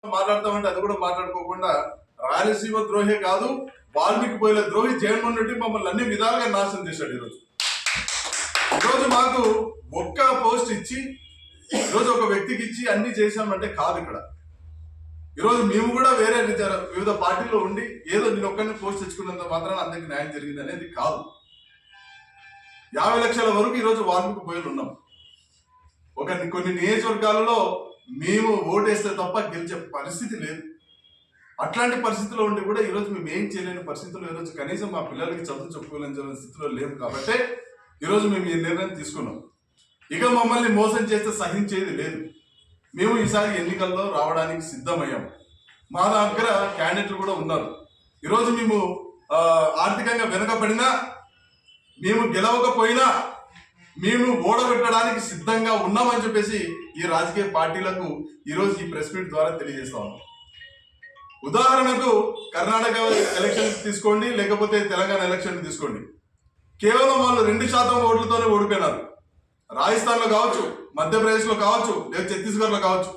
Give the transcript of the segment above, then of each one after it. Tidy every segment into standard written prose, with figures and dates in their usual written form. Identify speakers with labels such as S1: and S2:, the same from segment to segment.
S1: మాట్లాడతామంటే అది కూడా మాట్లాడుకోకుండా రాయలసీమ ద్రోహే కాదు, వాల్మీకి పోయిన ద్రోహి జగన్మోహన్ రెడ్డి మమ్మల్ని అన్ని విధాలుగా నాశనం చేశాడు. ఈరోజు మాకు ఒక్క పోస్ట్ ఇచ్చి ఈరోజు ఒక వ్యక్తికి ఇచ్చి అన్ని చేశామంటే కాదు. ఇక్కడ ఈరోజు మేము కూడా వేరే వివిధ పార్టీల్లో ఉండి ఏదో నేను ఒక్కరిని పోస్ట్ తెచ్చుకున్నంత మాత్రాన అందరికి న్యాయం జరిగింది అనేది కాదు. 50 లక్షల వరకు ఈరోజు వాల్మీకి పోయిలు ఉన్నాం. కొన్ని నియోజకవర్గాలలో మేము ఓటేస్తే తప్ప గెలిచే పరిస్థితి లేదు. అట్లాంటి పరిస్థితిలో ఉండి కూడా ఈరోజు మేము ఏం చేయలేని పరిస్థితుల్లో ఈరోజు కనీసం మా పిల్లలకి చదువు చెప్పుకోలేని స్థితిలో లేము. కాబట్టి ఈరోజు మేము ఈ నిర్ణయం తీసుకున్నాం. ఇక మమ్మల్ని మోసం చేస్తే సహించేది లేదు. మేము ఈసారి ఎన్నికల్లో రావడానికి సిద్ధమయ్యాం. మా దగ్గర క్యాండిడేట్లు కూడా ఉన్నారు. ఈరోజు మేము ఆర్థికంగా వెనుకబడినా, మేము గెలవకపోయినా మేము ఓడగొట్టడానికి సిద్ధంగా ఉన్నామని చెప్పేసి ఈ రాజకీయ పార్టీలకు ఈరోజు ఈ ప్రెస్ మీట్ ద్వారా తెలియజేస్తా ఉన్నాం. ఉదాహరణకు కర్ణాటక ఎలక్షన్ తీసుకోండి, లేకపోతే తెలంగాణ ఎలక్షన్ తీసుకోండి. కేవలం వాళ్ళు 2% ఓట్లతోనే ఓడిపోయినారు. రాజస్థాన్లో కావచ్చు, మధ్యప్రదేశ్లో కావచ్చు, లేదా ఛత్తీస్గఢ్లో కావచ్చు,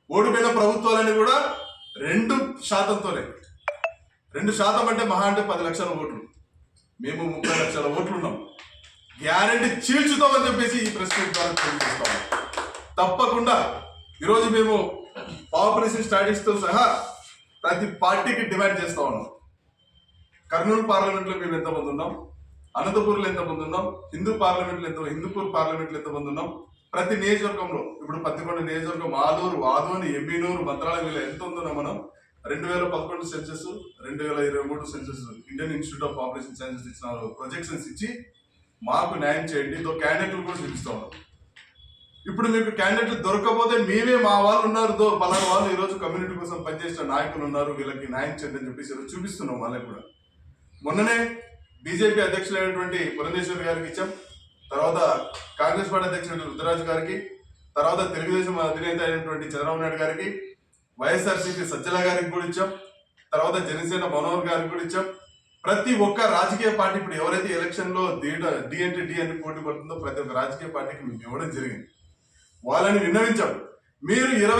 S1: ఓడిపోయిన ప్రభుత్వాలని కూడా 2%తోనే. 2% అంటే మహా అంటే 10 లక్షల ఓట్లు. మేము 30 లక్షల ఓట్లు ఉన్నాం. గ్యారెంటీ చీల్చుతామని చెప్పేసి ఈ ప్రెస్ మీట్ ద్వారా తెలియజేస్తాం. తప్పకుండా ఈరోజు మేము పాపులేషన్ స్టాటిస్టిక్స్తో సహా ప్రతి పార్టీకి డిమాండ్ చేస్తా ఉన్నాం. కర్నూలు పార్లమెంట్లో మేము ఎంతమంది ఉన్నాం, అనంతపూర్లో ఎంతమంది ఉన్నాం, హిందూపూర్ పార్లమెంట్లో ఎంతమంది ఉన్నాం, ప్రతి నియోజకవర్గంలో ఇప్పుడు 11 నియోజకవర్గం, ఆలూరు, ఆదోని, ఎమ్మినూరు, మంత్రాలయం వీళ్ళు ఎంత ఉందో మనం 2011 census, 2023 census Indian Institute of Population Sciences ఇచ్చిన ప్రొజెక్షన్స్ ఇచ్చి మాకు న్యాయం చేయండి. ఇదో క్యాండిడేట్లు కూడా చూపిస్తా ఉన్నాం. ఇప్పుడు మీకు క్యాండిడేట్లు దొరకకపోతే మేమే మా వాళ్ళు ఉన్నారు, పలానా వాళ్ళు ఈరోజు కమ్యూనిటీ కోసం పనిచేసిన నాయకులు ఉన్నారు, వీళ్ళకి న్యాయం చేయండి అని చెప్పేసి ఈరోజు చూపిస్తున్నాం. వాళ్ళకి కూడా మొన్ననే బీజేపీ అధ్యక్షులైనటువంటి పురంధేశ్వరి గారికి ఇచ్చాం, తర్వాత కాంగ్రెస్ పార్టీ అధ్యక్షుడు రుద్రరాజు గారికి, తర్వాత తెలుగుదేశం అధినేత అయినటువంటి చంద్రబాబు నాయుడు గారికి, వైఎస్ఆర్సీపీ సజ్జల గారికి కూడా ఇచ్చాం, తర్వాత జనసేన మనోహర్ గారికి కూడా ఇచ్చాం. ప్రతి ఒక్క రాజకీయ పార్టీ ఇప్పుడు ఎవరైతే ఎలక్షన్లో డి అని పోటీ పడుతుందో ప్రతి ఒక్క రాజకీయ పార్టీకి మేము ఇవ్వడం జరిగింది. వాళ్ళని విన్నవించాం. మీరు 20